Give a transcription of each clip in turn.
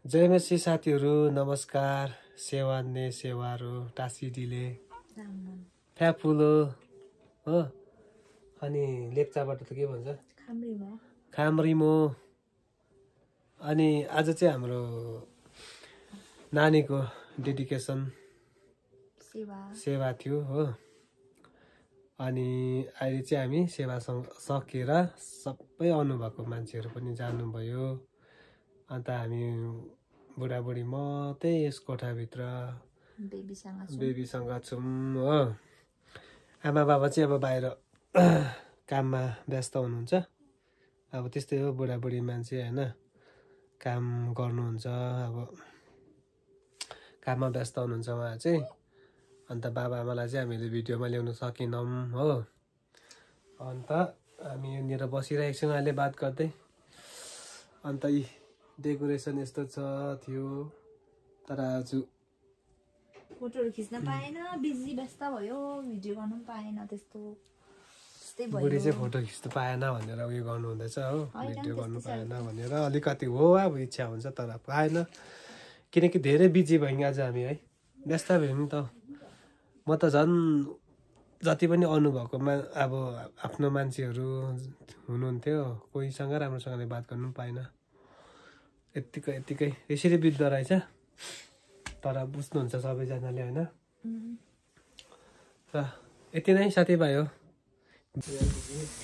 जय मसी साथीहरू नमस्कार सेवान्ने सेवारो टासीडीले फ्याफुलो हो अनि लेप्चाबाट त के भन्छ खामरिमो अनि आज चाहिँ हाम्रो नानीको डेडिकेसन सेवा थियो हो अनि अहिले चाहिँ हामी सेवा सकेर सबै आउनुभएको मान्छेहरू पनि जानुभयो अन्त हामी बुढाबुढी मात्रै यस कोठाभित्र बेबीसँग छौँ हो आमा बाबा चाहिँ अब बाहिर काममा व्यस्त हुनुहुन्छ अब त्यस्तै हो बुढाबुढी मान्छे होइन काम गर्नुहुन्छ अब काममा व्यस्त हुनुहुन्छ उहाँ चाहिँ अन्त बाबा आमालाई चाहिँ हामीले भिडियोमा ल्याउन सकेनौँ हो अन्त हामी यहाँनिर बसिरहेको छौँ अहिले बात गर्दै अन्त यी डेकोरेसन यस्तो थियो तर आज फोटोहरु खिच्न पाएन बिजी व्यस्त भयो भिडियो गर्नु पाएन त्यस्तो बुढी चाहिँ फोटो खिच्नु पाएन भनेर उयो गर्नु हुँदैछ हो भिडियो गर्नु पाएन भनेर अलिकति हो अब इच्छा हुन्छ तर पाएन किनकि धेरै बिजी भयौँ आज हामी है व्यस्त भयौँ नि त म त झन् जति पनि आउनुभएकोमा अब आफ्नो मान्छेहरू हुनुहुन्थ्यो कोहीसँग राम्रोसँगले बात गर्नु पाएन यत्तिकै यसरी बित्दो रहेछ तर बुझ्नुहुन्छ सबैजनाले होइन र यति नै साथीभाइ हो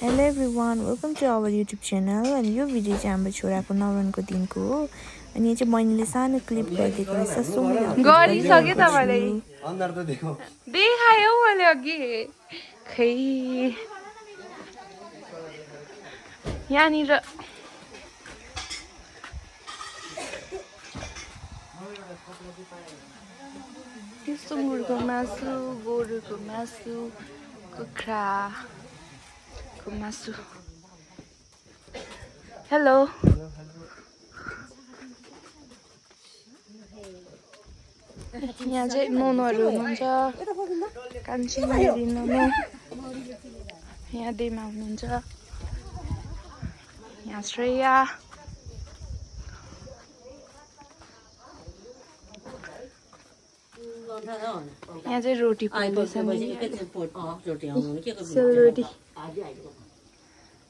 hello everyone welcome to our YouTube channel अनि यो भिडियो चाहिँ हाम्रो छोराको न्वारानको दिनको हो अनि यो चाहिँ बहिनीले सानो क्लिप गरिदिएको रहेछ गरिसके तपाईँले देखायो मैले अघि खै यहाँनिर सुँगुरको मासु गोरुको मासु कुखुराको मासु हेलो यहाँ चाहिँ मोमोहरू हुनुहुन्छ कान्छी मेरी मोमो यहाँ देमा हुनुहुन्छ यहाँ श्रेया यहाँ चाहिँ रोटी पाउँदैछ सेलरोटी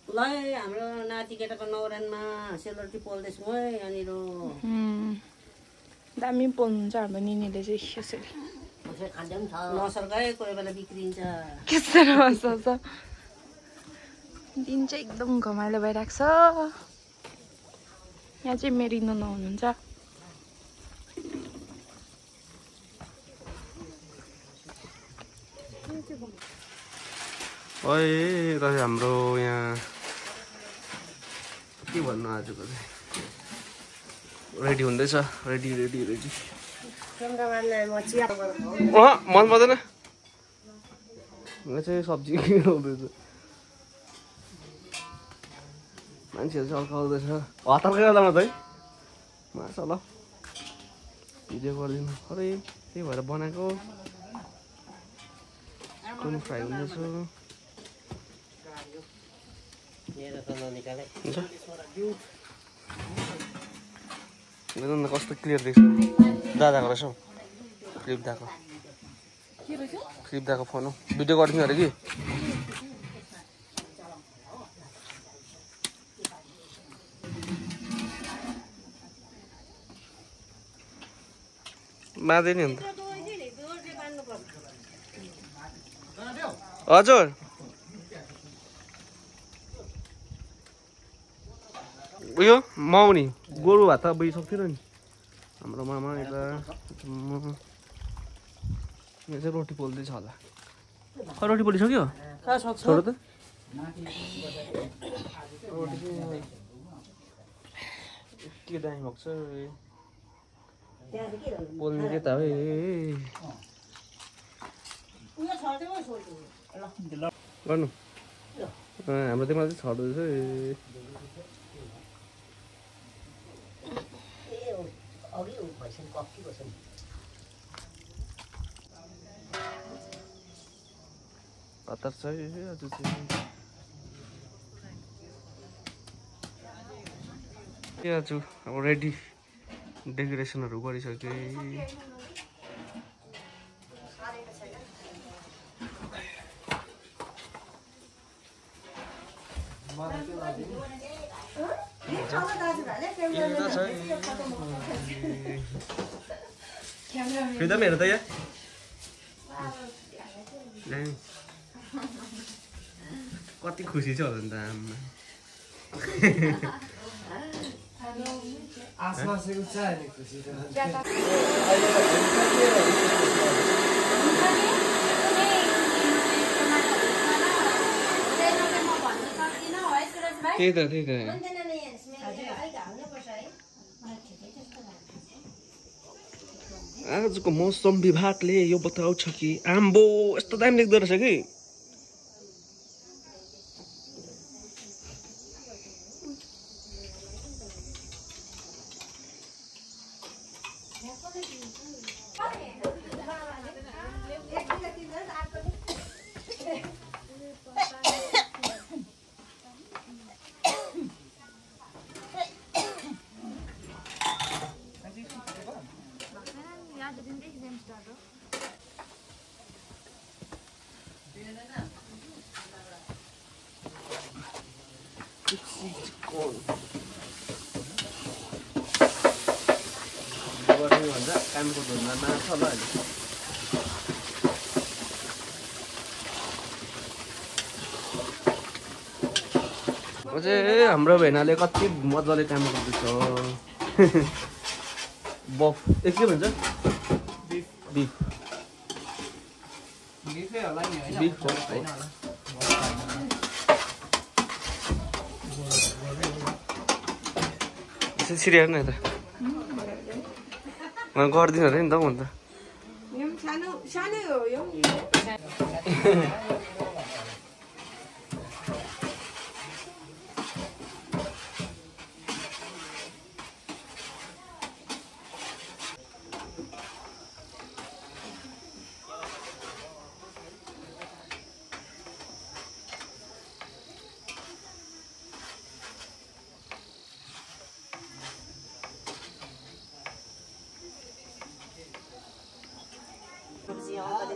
ल हाम्रो नाति केटाको न्वारानमा सेलरोटी पोल्दैछु है यहाँनिर दामी पोल्नुहुन्छ हाम्रो निनीले चाहिँ यसरी नसर्काए कोही बेला बिग्रिन्छ कसरी बस्छ दिन चाहिँ एकदम घमाइलो भइरहेको छ यहाँ चाहिँ मेरी नुनु हुनुहुन्छ ओए र हाम्रो यहाँ के भन्नु आजको चाहिँ रेडी हुँदैछ रेडी मन पर्दैन यहाँ चाहिँ सब्जी हुँदैछ मान्छेहरू चाहिँ अल्काउँदैछ हतारकै बेलामा त है मार्छ ल भिडियो गरिदिनु अरे त्यही भएर बनाएको कुन फ्राई हुँदैछ कस्तो क्लियर देख्छ दादाको रहेछ हौ क्लिप दाको फोन हो भिडियो गरिदिनु अरे कि मार्दै नि अन्त हजुर उयो माउनी गोरु भात त बोइसक्थ्यो नि हाम्रो मामा यता यहाँ चाहिँ रोटी पोल्दैछ होला रोटी पोलिसक्यो छोडो त के दामी भएको छ पोल्ने के त है गर्नु हाम्रो त्यहाँ चाहिँ छर्दैछ हतार छ आज चाहिँ आज अब रेडी डेकोरेसनहरू गरिसके फ्रिडम हेर त यहाँ कति खुसी छ होला नि त आमा आसपासको चाहिँ नि खुसी छ त्यही त आजको मौसम विभागले यो बताउँछ कि आम्बो यस्तो दामी देख्दो रहेछ कि कामको धुनमा माछ होला अहिले अझै हाम्रो भेनाले कति मजाले काम गर्दैछ बफ के भन्छ बिफ बफ है यसरी हेर्नु यता गरिदिनु अरे नि त अन्त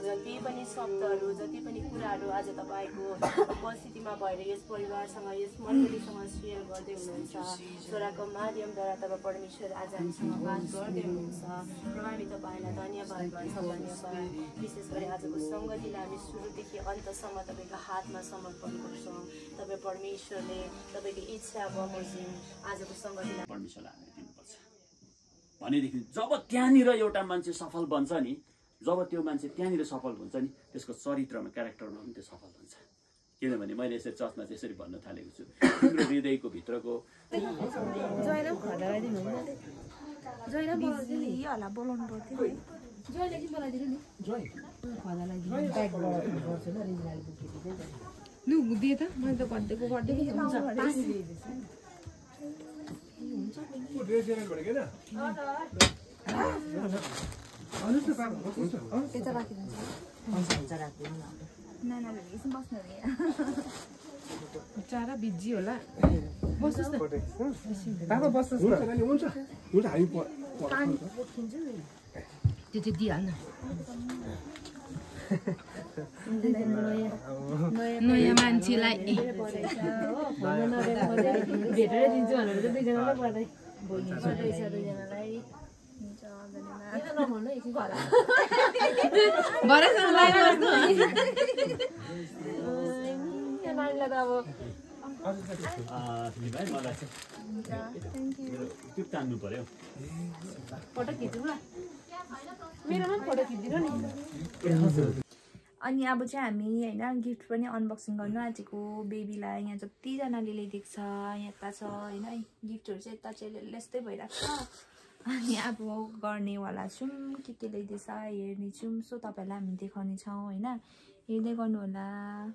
जति पनि शब्दहरू जति पनि कुराहरू आज तपाईँको उपस्थितिमा भएर यस परिवारसँग यस मण्डलीसँग सेयर गर्दै हुनुहुन्छ छोराको माध्यमद्वारा तपाईँ परमेश्वर आज हामीसँग बात गर्दै हुनुहुन्छ हामी तपाईँलाई धन्यवाद भन्छौँ धन्यवाद विशेष गरी आजको सङ्गतिलाई हामी सुरुदेखि अन्तसम्म तपाईँको हातमा समर्पण गर्छौँ तपाईँ परमेश्वरले तपाईँको इच्छा बमोजिम आजको सङ्गतिलाई परमेश्वरलाई हामीले दिनुपर्छ भनेदेखि जब त्यहाँनिर एउटा मान्छे सफल बन्छ नि जब त्यो मान्छे त्यहाँनिर सफल हुन्छ नि त्यसको चरित्रमा क्यारेक्टरमा पनि त्यो सफल हुन्छ किनभने मैले यसरी चर्चमा चाहिँ यसरी भन्न थालेको छु तिम्रो हृदयको भित्रको चारा बिजी होला बस्नुस् न बाबा बस्नुस् न हुन्छ हामी त्यो चाहिँ दिइहाल्न नयाँ मान्छेलाई भेटेर दिन्छु भनेर चाहिँ दुईजनालाई पर्दै त्यो तान्नु पर्यो फोटो खिच्नु ल मेरोमा फोटो खिचिदिनु नि अनि अब चाहिँ हामी होइन गिफ्ट पनि अनबक्सिङ गर्नु आँटेको बेबीलाई यहाँ जतिजनाले ल्याइदिएको छ यता छ होइन गिफ्टहरू चाहिँ यता चाहिँ यस्तै भइरहेको छ अनि अब गर्नेवाला छौँ के ल्याइदिएछ हेर्ने छौँ सो तपाईँहरूलाई हामी देखाउने छौँ होइन हेर्दै गर्नुहोला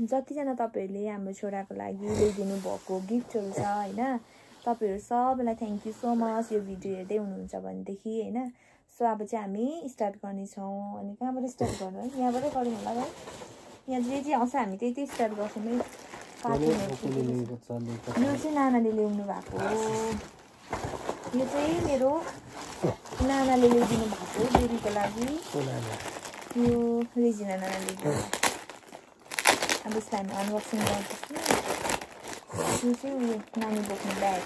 जतिजना तपाईँहरूले हाम्रो छोराको लागि ल्याइदिनु भएको गिफ्टहरू छ होइन तपाईँहरू सबैलाई थ्याङ्क यू सो मच यो भिडियो हेर्दै हुनुहुन्छ भनेदेखि होइन सो अब चाहिँ हामी स्टार्ट गर्नेछौँ अनि कहाँबाट स्टार्ट गर्नु है यहाँबाटै गरौँ होला है यहाँ जे आउँछ हामी त्यही स्टार्ट गर्छौँ है काट्नु यो चाहिँ नानाले ल्याउनु भएको यो चाहिँ मेरो नानाले ल्याइदिनु भएको बेबीको लागि। यो रेजिना नानाले ल्याइदिनु। अब यसलाई हामी अनबक्सिङ गर्दैछौँ। यो चाहिँ उयो नानी बोक्ने ब्याग।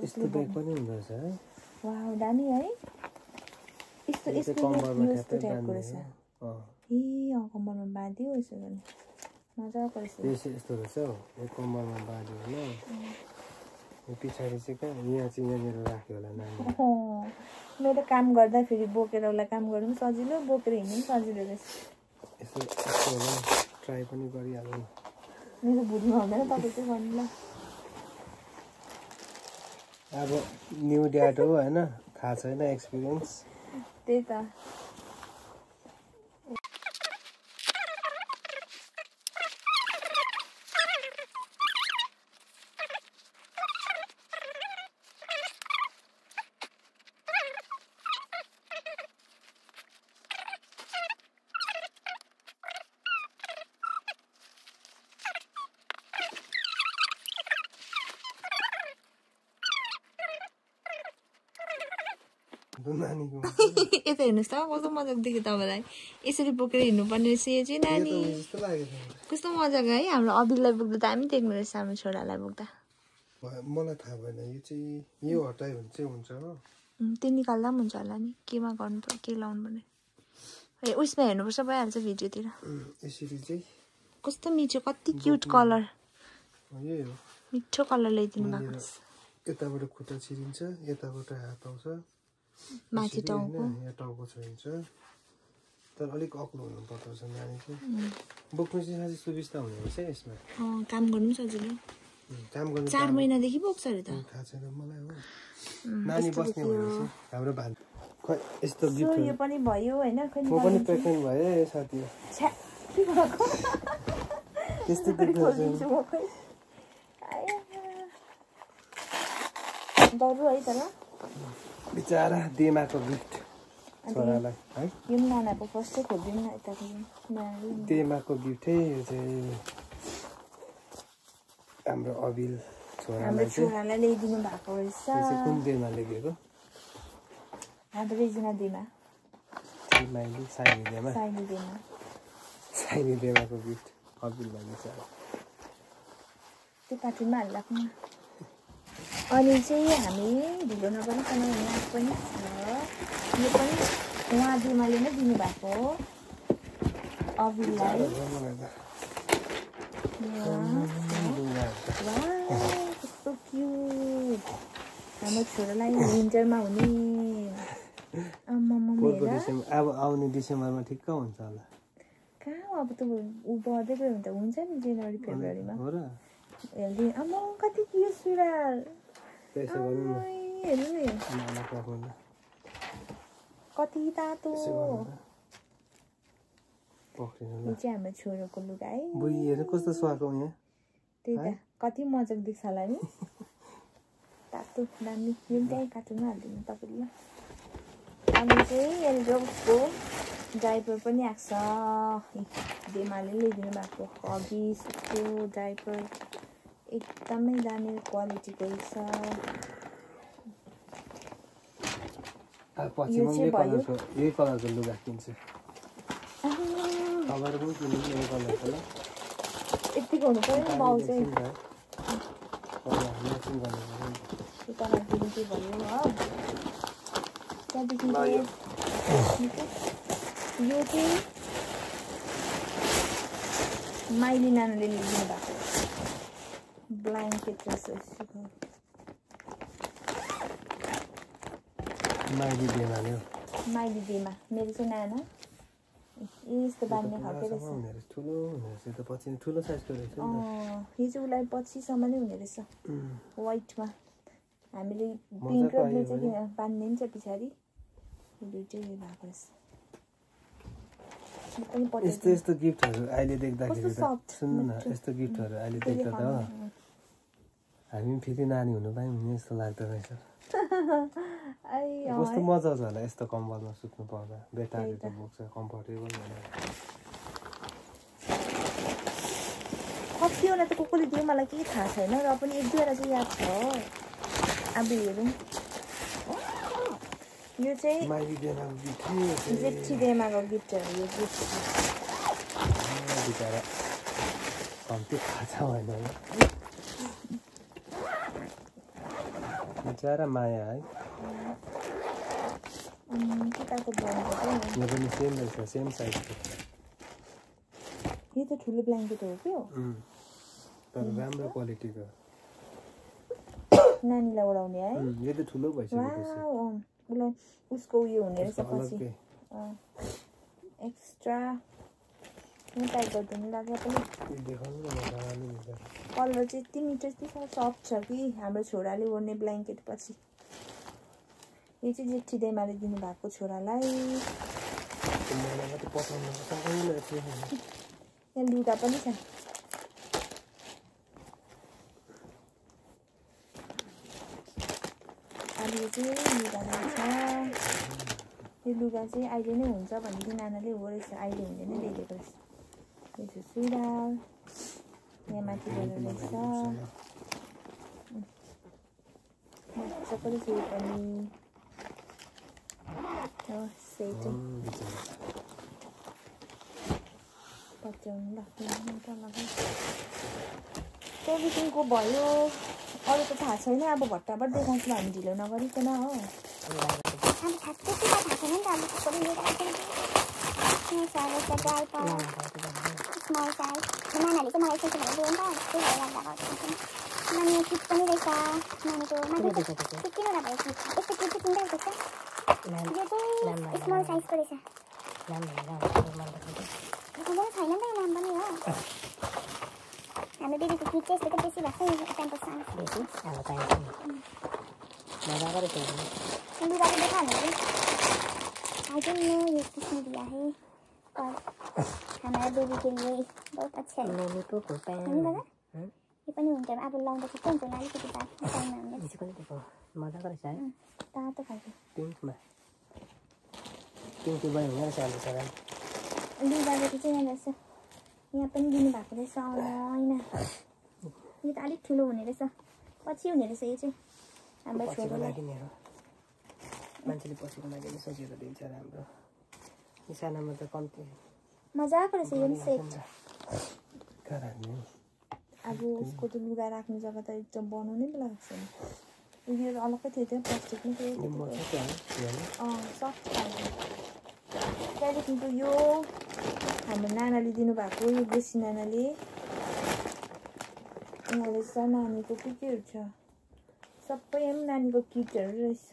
यस्तो ब्याग पनि हुँदो रहेछ है। वाउ दामी है। यस्तो टाइपको रहेछ। ए कम्मरमा बाँध्यो यसो गर्ने मजाको रहेछ। यस्तो रहेछ हौ। यो कम्मरमा बाँध्यो होइन। यो पछाडि चाहिँ कहाँ यहाँ चाहिँ यहाँनिर राख्यो होला नानी। मेरो काम गर्दा फेरि बोकेर उसलाई काम गर्नु पनि सजिलो, बोकेर हिँड्नु पनि सजिलो रहेछ। यस्तो होला ट्राई पनि गरिहालौँ न। मेरो भुल्नु हुँदैन, तपाईँ चाहिँ गर्नु ल। अब न्यू ड्याड हो होइन, थाहा छैन एक्सपिरियन्स। त्यही त। यता हेर्नुहोस् त कस्तो मजाको देख्यो तपाईँलाई। यसरी बोकेर हिँड्नुपर्ने रहेछ यो चाहिँ नानी। कस्तो मजाको है। हाम्रो अबिरलाई बोक्दा दामी देख्नु रहेछ हाम्रो छोरालाई बोक्दा। मलाई थाहा भएन यो चाहिँ यो हटायो भने चाहिँ हुन्छ हो। त्यो निकाल्दा पनि हुन्छ होला नि। केमा गर्नु पर्यो, के लाउनु पर्ने ए उयसमा हेर्नुपर्छ, भइहाल्छ भिडियोतिर। यसरी चाहिँ कस्तो मिठो, कति क्युट कलर। यही हो, मिठो कलर ल्याइदिनु भएको छ। यताबाट खुट्टा छिरिन्छ, यताबाट हात आउँछ, माथि टाउको यहाँ टाउको छिरिन्छ। तर अलिक अग्लो हुनुपर्दो रहेछ नानी चाहिँ। बोक्नु चाहिँ साँच्चै सुविस्ता हुने रहेछ यसमा। काम गर्नु पनि सजिलो। काम गर्नु 4 महिनादेखि बोक्छ अरे त। थाहा छैन मलाई हो। नानी बस्ने भनेपछि हाम्रो भान खै यस्तो गिफ्ट यो पनि भयो हैन। खै म पनि प्रेग्नेन्ट भए साथी। के भएको? त्यस्तो देख्दैछु म खै। डरु है तर बिचारा देमाको गिफ्ट छोरालाई है। यो नानाको फर्स्टै खोज्दिनु न यताको देमाको गिफ्टै यो चाहिँ हाम्रो अबिल हाम्रो छोरालाई ल्याइदिनु भएको रहेछ। कुन देमा लेखेको? हाम्रो रेजिना देमा। साइनी देमाको गिफ्ट अबिललाई बिचारा। त्यो कार्टुनमा हालिराख्नु। अनि चाहिँ हामी ढिलो नगरिकन यहाँ पनि छ। यो पनि उहाँ दिमाले नै दिनुभएको हो अबिललाई। कस्तो क्युट। हाम्रो छोरालाई विन्टरमा हुने। अब आउने डिसेम्बरमा ठिक्क हुन्छ होला। कहाँ अब त ऊ बढ्दै गयो भने त हुन्छ नि जनवरी फेब्रुअरीमा। हेर्दै आमा कति क्युट सुराल। हेर्नु नि कति तातो। यो चाहिँ हाम्रो छोरोको लुगा है। बुइहरू कस्तो सुहाएको यहाँ। त्यही त कति मजाको देख्छ होला नि। तातो दामी। यो पनि त्यहीँ कार्टुनमा हालिदिनु तपाईँले। अनि चाहिँ एल्ड्रोको डाइपर पनि आएको छ। देमाले ल्याइदिनु भएको हगिसको डाइपर एकदमै दामी क्वालिटीको रहेछ। पछि म यही कलरको लुगा किन्छु। कलर पनि किन्नु यही कलरको ल। यतिको हुनु पर्यो नि बाउ चाहिँ। त्यो कलर दिनु चाहिँ भयो हो। त्यहाँदेखि यो चाहिँ माइली नानाले ल्याइदिनु भएको ब्ल्याङ्केट रहेछ। माइली देमा मेरो चाहिँ नाना। यस्तो बाँध्ने खालको रहेछ। ठुलो हुने रहेछ त पछि ठुलो साइजको रहेछ। यो चाहिँ उसलाई पछिसम्म नै हुने रहेछ वाइटमा। हामीले पिङ्क र ब्लू चाहिँ बाँधिदिन्छ पछाडि। दुइटै भएको रहेछ। यस्तो गिफ्टहरू अहिले देख्दाखेरि त सुन्नु न, यस्तो गिफ्टहरू अहिले देख्दा त हामी पनि फेरि नानी हुनु पायौँ नि जस्तो लाग्दो रहेछ। कस्तो मजा आउँछ होला यस्तो कम्बलमा सुत्नु पर्दा। बेटाहरू त बोक्छ कम्फर्टेबल भनेर। कतिवटा त कसले दियो मलाई केही थाहा छैन र पनि 1-2 वटा चाहिँ याद छ। अब हेरौँ यो चाहिँ माइली देमाको गिफ्ट थियो जेठी देमाको गिफ्टहरू यो गिफ्ट बिचरा कम्ती खर्च भएन बिचरा माया है केटाको ब्ल्याङ्केट यो पनि सेम रहेछ सेम साइजको यो त ठुलो ब्ल्याङ्केट हो क्या तर राम्रो क्वालिटीको नानीलाई ओढाउने है यो त ठुलो भइसकेको उसको उयो हुने रहेछ पछि एक्स्ट्रा टाइप गरिदिनु लाग्यो पनि कलर चाहिँ यति मिठो यति सफ्ट छ कि हाम्रो छोराले ओढ्ने ब्ल्याङ्केट पछि यो चाहिँ जेठी देमाले दिनुभएको छोरालाई यहाँ लुगा पनि छ अब यो चाहिँ लुगा रहेछ यो लुगा चाहिँ अहिले नै हुन्छ भनेदेखि नानाले हो रहेछ अहिले हुँदैन ल्याइदिएको रहेछ यो चाहिँ सुरुवाल यहाँ माथि गरेर रहेछ मजाको रहेछ यो पनि सेट पच्याउनु लाग्दैन एभ्रिथिङको भयो अरू त थाहा छैन अब भट्टाभट देखाउँछु हामी ढिलो नगरिकन हो हाम्रो बेबीको किट चाहिँ यस्तो बेसी भएको छ क्याम्पस सानो बेसी हाम्रो चाहिन्छ मजा गरेको छ लुगा पनि देखाउनु आई डोंट नो ये किसने दिया है और हमारा बेबी के लिए बहुत अच्छा है मैंने तो होता है नहीं पता ये पनि हुन्छ अब लाउँदा चाहिँ हुन्छ नि अलिकति बात टाइममा हामीले दिदी पनि दिएको मजा गरेछ है तातो खालको पिङ्कमा पिङ्क भयो भने सानो सानो लुगाको चाहिँ यहाँ रहेछ यहाँ पनि दिनुभएको रहेछ होइन यो त अलिक ठुलो हुने रहेछ पछि हुने रहेछ यो चाहिँ हाम्रो छोरोलाई मान्छेले पछिको लागि सजिलो दिन्छ राम्रो यो सानामा त कम्ती मजाको रहेछ यो पनि सेट अब उसको त लुगा राख्ने जग्गा त एकदम बनाउनै पो लाग्छ नि यो अलग्गै थियो त्यो प्लास्टिकमै थियो सफ्ट त्यहाँदेखिको यो हाम्रो नानाले दिनुभएको यो बेसी नानाले यहाँ रहेछ नानीको केहरू छ सबै पनि नानीको किटहरू रहेछ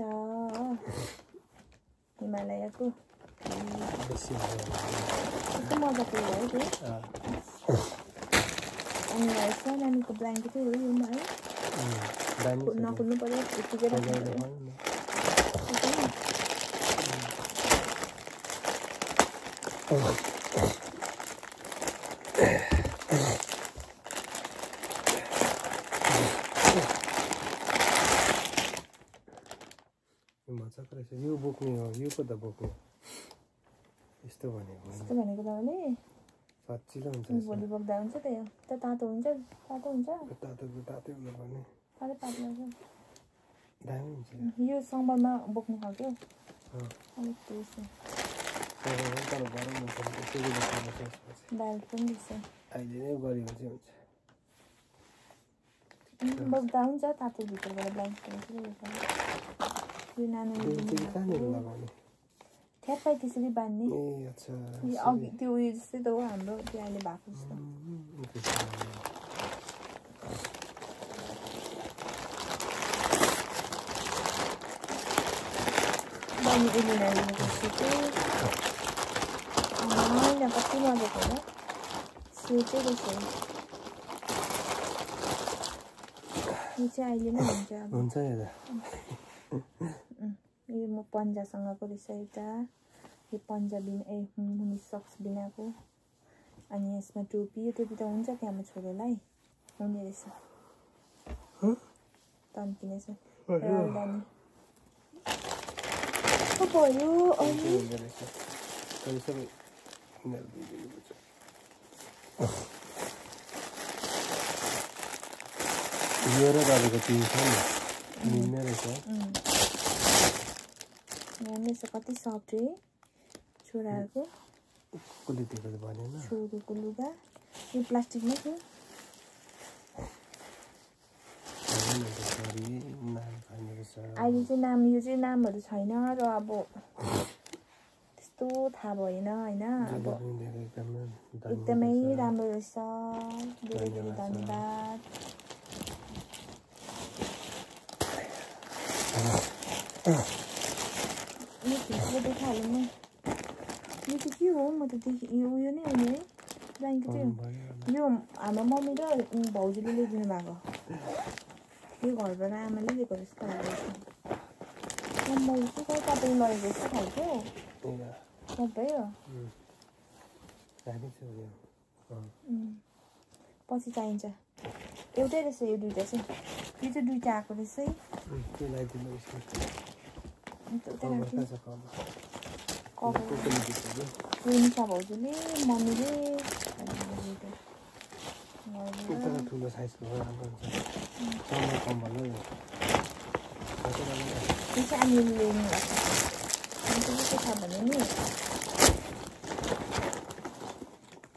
हिमालयको कस्तो मजाको हो है त्यो अनि रहेछ नानीको ब्ल्याङ्केटै हो यो है नखुल्नु पर्यो यतिकै राख्नु मजाको रहेछ यो बोक्ने हो यो पो त बोक्ने यस्तो भनेको तपाईँले सच्चिलो हुन्छ भोलि बोक्दा हुन्छ त यो त तातो हुन्छ तातै हुनुपर्ने पातै पातलो दामी हुन्छ यो समरमा बोक्ने खालको अलिक त्यसो बेल्ट पनि रहेछ अहिले नै गऱ्यो भने चाहिँ हुन्छ बोक्दा हुन्छ तातो भित्रबाट ब्ल्याङ्केट यो नानीले लगाउने ठ्याप्पै त्यसरी बाँध्ने ए अच्छा अघि त्यो उयो जस्तै त हो हाम्रो त्यो अहिले भएको जस्तो बहिनीको लिनाले कति मजाको हो सेटै रहेछ यो चाहिँ अहिले नै हुन्छ अब हुन्छ यो म पन्जासँगको रहेछ एउटा यो पन्जाबी मुनि सक्स बिनाको अनि यसमा टोपी यो टोपी त हुन्छ कि हाम्रो छोरोलाई हुने रहेछ तन्किने छ राजधानी भयो अनि यो र तपाईँको पिङ छ नि मिल्ने रहेछ यहाँ कति सफ्ट है छोराहरूको कसले दिएको भनेन छोरोको लुगा यो प्लास्टिकमै थियो अहिले चाहिँ नाम यो चाहिँ नामहरू छैन र अब त्यस्तो थाहा भएन होइन अब एकदमै राम्रो रहेछ धेरै धेरै धन्यवाद यो फिसको देखाहालौँ न यो चाहिँ के हो म त देखेँ यो नै हो नि है ब्ल्याङ्केट चाहिँ यो हाम्रो मम्मी र भाउजूले ल्याइदिनु भएको यो घरबाट आमाले दिएको जस्तो लाग्दैछ मैले चाहिँ कहाँ तपाईँले लगेको जस्तो खालको सबै हो पछि चाहिन्छ एउटै रहेछ यो दुइटा चाहिँ यो चाहिँ दुइटा आएको रहेछ है निशा भाउजूले मम्मीले ठुलो साइजको राम्रो हुन्छ त्यो चाहिँ आमाले ल्याउनु भएको के छ भने नि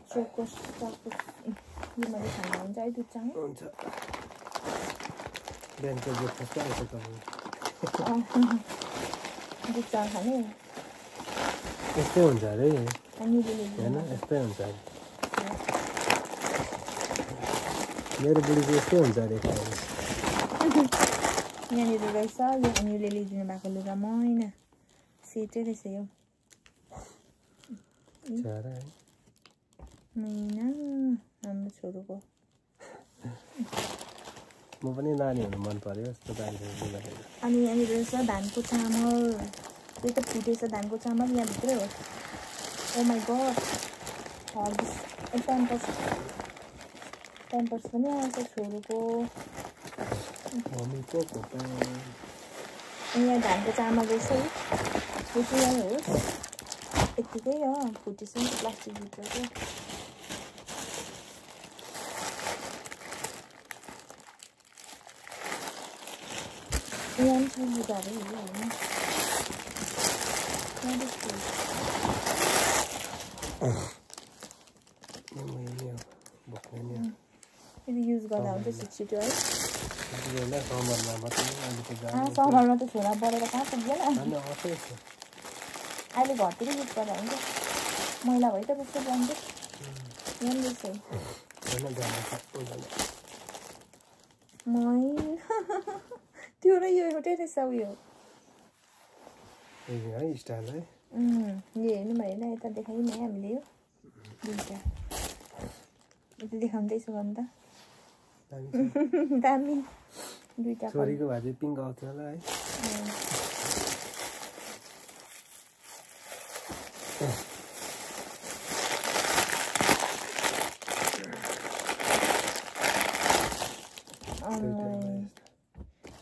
चोकोस यो मैले खाना हुन्छ है दुधसँग हुन्छ बिहानको ब्रेकफास्ट आउँछ दुधसँग खाने यस्तै हुन्छ अरे होइन यस्तै हुन्छ अरे मेरो बुढीको यस्तै हुन्छ अरे यहाँनिर रहेछ यो हामीले ल्याइदिनु भएको लुगा होइन सेटै रहेछ यो मैना हाम्रो छोरोको म पनि नानी हुनु मन पर्यो यस्तो दाइहरू अनि यहाँनिर रहेछ धानको चामल यो त फुटेछ धानको चामल यहाँभित्रै हो ओ माई गड हर्दिस प्याम्पर्स पनि आउँछ छोरोको यहाँ धानको चामल रहेछ है यो चाहिँ यहाँ होस् यत्तिकै हो फुटेछ नि प्लास्टिकभित्र चाहिँ यहाँ पनि छ लुगाहरू होइन युज गर्दा हुन्छ छिटो है समरमा त छोरा बढेर कहाँ पुग्दैन अहिले घरतिर युज गर्दा हुन्छ मैला भयो त कस्तो ब्ल्याङ्केट यहाँ त्यो र यो एउटै रहेछ उयो स्टाइल है यो हेर्नु भएन यता देखायौँ है हामीले यो दुईवटा यता देखाउँदैछु भने त दामी दुईवटा छोरीको भए चाहिँ पिङ्क आउँथ्यो होला है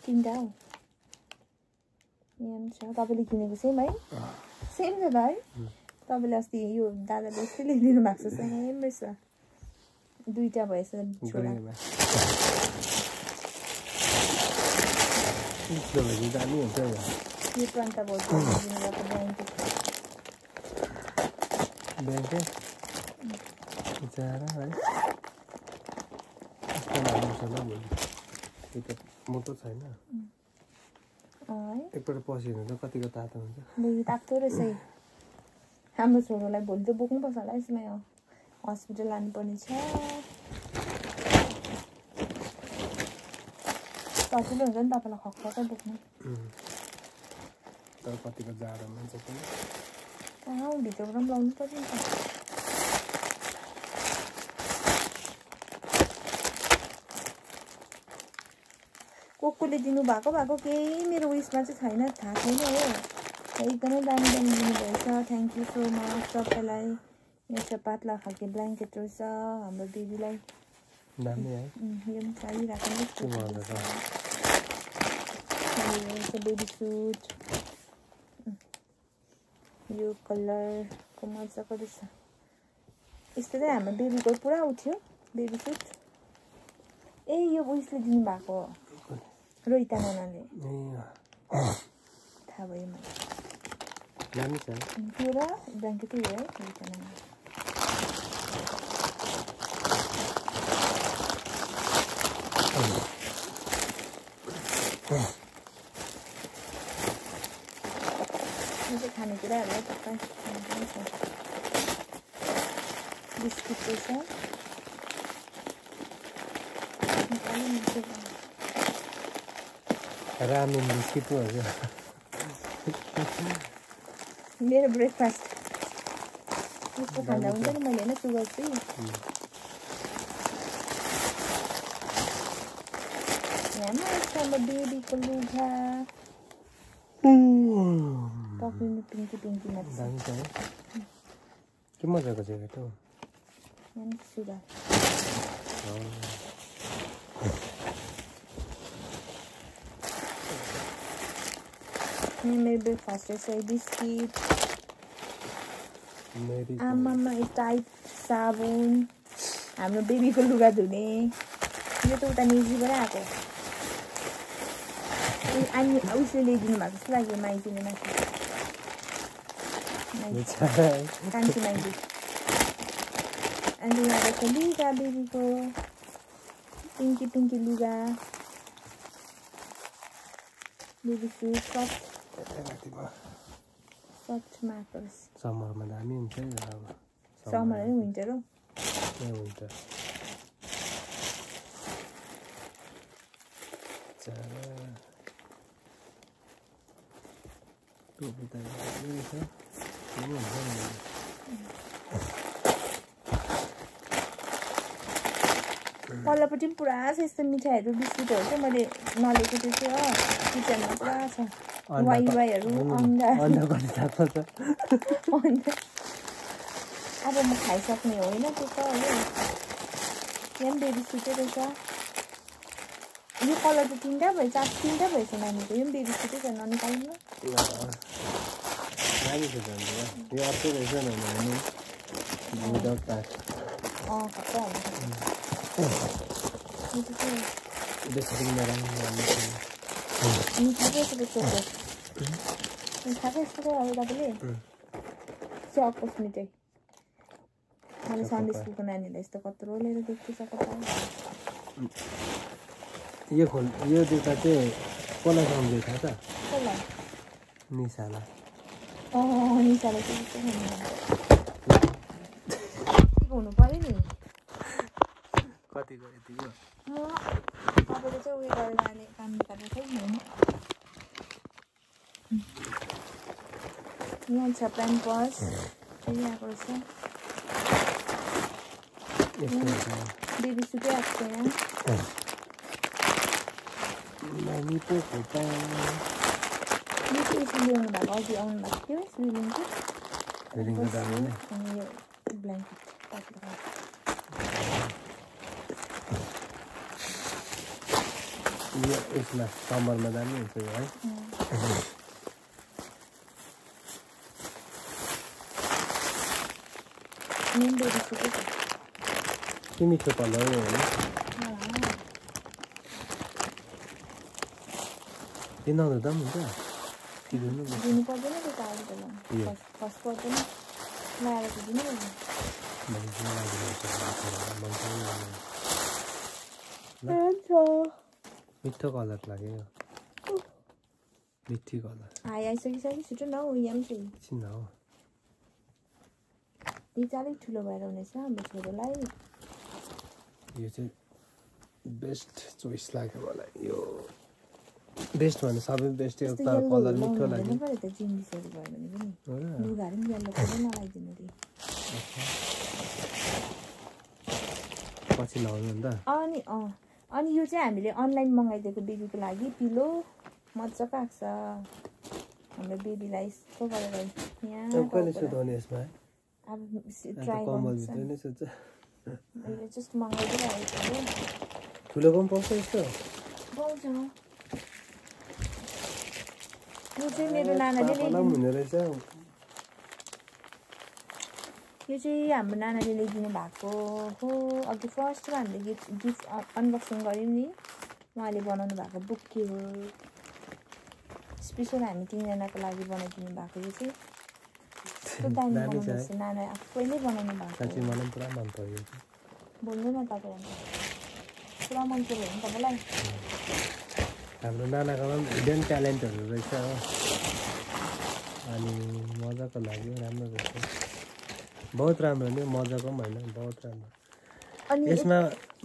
तिनवटा हौ यहाँ छ तपाईँले किनेको सेम है सेम छ त है तपाईँले अस्ति यो दादाले यस्तै ल्याइदिनु भएको छ सेम रहेछ दुईवटा भएछ छोरा यो प्रान्त भाउजूले दिनु भएको ब्ल्याङ्केट बिचरा है मोटो छैन एकपल्ट पस्यो भने त कतिको तातो हुन्छ तातो रहेछ हाम्रो छोरोलाई भोलि त बोक्नुपर्छ होला यसमा हस्पिटल लानुपर्ने छ सजिलो हुन्छ नि तपाईँलाई खक्कै बोक्नु तर कतिको जाडो मान्छ पनि भित्रबाट पनि लाउनु पर्छ नि त कोले दिनुभएको केही मेरो उयसमा चाहिँ छैन थाहा छैन हो एकदमै दामी दामी दिनुभएछ थ्याङ्क यू सो मच तपाईँलाई एउटा पातला खालको ब्ल्याङ्केट रहेछ हाम्रो बेबीलाई दामी है यो पनि चाहिरहेको बेबी सुट यो कलरको मजाको रहेछ यस्तो चाहिँ हाम्रो बेबीको पुरा उठ्यो बेबी सुट ए यो उयसले दिनुभएको रोहिता नानाले ए थाहा भयो मलाई दामी छ त्यो र ब्ल्याङ्केट हो है रोहिता नाना खानेकुराहरू सबै बिस्कुट छ रामेन बिस्किट पो हुन्छ मेरो ब्रेकफास्ट त्यस्तो खाँदा हुन्छ नि मैले होइन सुगर चाहिँ यहाँ बेबीको लुगा पक्रिनु पिङ्की पिङ्कीमा दामी छ है के मजाको ज्याकेट हो यहाँ सुगा मेरो ब्रेकफास्ट चाहिँ बिस्किट आमामा टाइट साबुन हाम्रो बेबीको लुगा धुने यो त उता निजीबाट आएको अनि उसले ल्याइदिनु भएको जस्तो लाग्यो माइतीले माथि कान्छी माइती अनि यहाँको लुगा बेबीको पिङ्की पिङ्की लुगा बेबी सु सफ्ट मार्कर्स समरमा दामी हुन्छ नि अब समर है विन्टर हो विन्टर टोपी त तल्लोपट्टि पनि पुरा छ यस्तो मिठाईहरू बिस्कुटहरू चाहिँ मैले नलिएको त्यो चाहिँ किचनमा पुरा छ वाइहरू अन्डा अब म खाइसक्ने होइन त्यो त हो यहाँ पनि बेबी सुटै रहेछ यो कलर त तिनवटा भएछ तिनवटा भएछ नानीको यो पनि बेबी सुटै छ ननिकाल्नु यो अर्कै रहेछ तपाईँले चकोस मिठाई मैले सन्डे स्कुलको नानीहरूलाई यस्तो कत्रो लिएर देख्छु यो जुत्ता चाहिँ कसलाई सम्झियो थाहा छ निशालाई निशालाई चाहिँ हुनु पर्यो नि कति गयो तपाईँले चाहिँ उयो गरेर लाने काम निकाल्नु छैन यहाँ छ प्याम्पर्स फेरि आएको रहेछ बेबी सुकै आएको छ यहाँ यो चाहिँ यसो ल्याउनु भएको अघि आउनु भएको थियो स्विमिङको अनि यो ब्ल्याङ्केट यसमा समरमा दामी हुन्छ है के मिठो कलर हो होइन यो नधुँदा पनि हुन्छ दिनु पर्दैन त्यो त अहिले त फर्स्ट पर्दैन लगाएर त दिनु मिठो कलर लाग्यो मिठी कलर आइसकिसक्यो छिटो न हो यहाँ पनि छिन हो यो चाहिँ अलिक ठुलो भएर हुनेछ हाम्रो छोरोलाई यो चाहिँ बेस्ट चोइस लाग्यो मलाई यो बेस्ट भने सबै बेस्ट यो तर कलर मिठो लाग्यो त जिन्सहरू भयो भने पनि लुगाहरू पनि येल्लो कलर नलाइदिनु रे पछि लाउनु नि त अनि यो चाहिँ हामीले अनलाइन मगाइदिएको बेबीको लागि पिलो मजाको आएको छ हाम्रो बेबीलाई यस्तो गरेर यहाँ कहिले सुताउने यसमा अब ट्राई गर्नु मैले जस्ट मगाइदिइरहेको छु ठुलो पनि पाउँछ यस्तो पाउँछ यो चाहिँ मेरो नानाले हुने रहेछ यो चाहिँ हाम्रो नानाले ल्याइदिनु भएको हो अघि फर्स्टमा हामीले गिफ्ट अनबक्सिङ गऱ्यौँ नि उहाँले बनाउनु भएको बुके हो स्पेसल हामी 3 जनाको लागि बनाइदिनु भएको यो चाहिँ कस्तो दामी बनाउनुहुन्छ नाना आफैले बनाउनु भएको साँच्चै मलाई पुरा मन पर्यो बोल्नु न तपाईहरु पुरा मन पर्यो नि तपाईलाई हाम्रो नानाको पनि हिडन ट्यालेन्टहरू रहेछ हो अनि मजाको लाग्यो राम्रो रहेछ बहुत राम्रो नि मजाको पनि होइन बहुत राम्रो अनि यसमा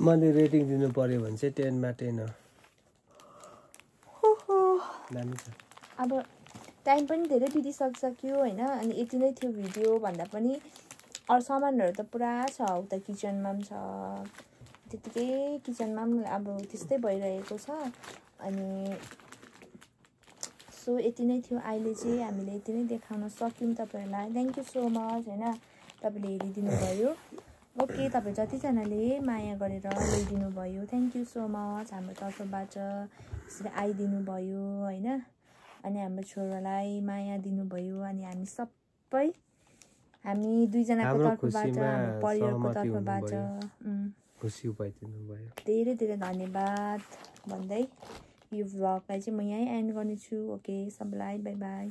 मैले रेटिङ दिनु पर्यो भने चाहिँ 10 मा 10 हो दामी छ अब टाइम पनि धेरै बितिसक्यो हैन अनि यति नै थियो भिडियो भन्दा पनि अरु सामानहरु त पुरा छ उता किचनमा पनि छ त्यतिकै किचनमा पनि अब त्यस्तै भइरहेको छ अनि सो यति नै थियो अहिले चाहिँ हामीले यति नै देखाउन सक्यौं तपाईहरुलाई थ्यांक यू सो मच हैन तपाईले हेरिदिनु भयो ओके तपाईं जति जनाले माया गरेर ल्याइदिनु भयो थ्यांक यू सो मच हाम्रो तर्फबाट यसरी आइदिनु भयो हैन अनि हाम्रो छोरालाई माया दिनुभयो अनि हामी सबै हामी दुई जनाको तर्फबाट हाम्रो परिवारको तर्फबाट खुसी भइदिनु भयो धेरै धेरै धन्यवाद भन्दै यो भ्लगलाई चाहिँ म यही एन्ड गर्नेछु ओके सबैलाई बाइ बाइ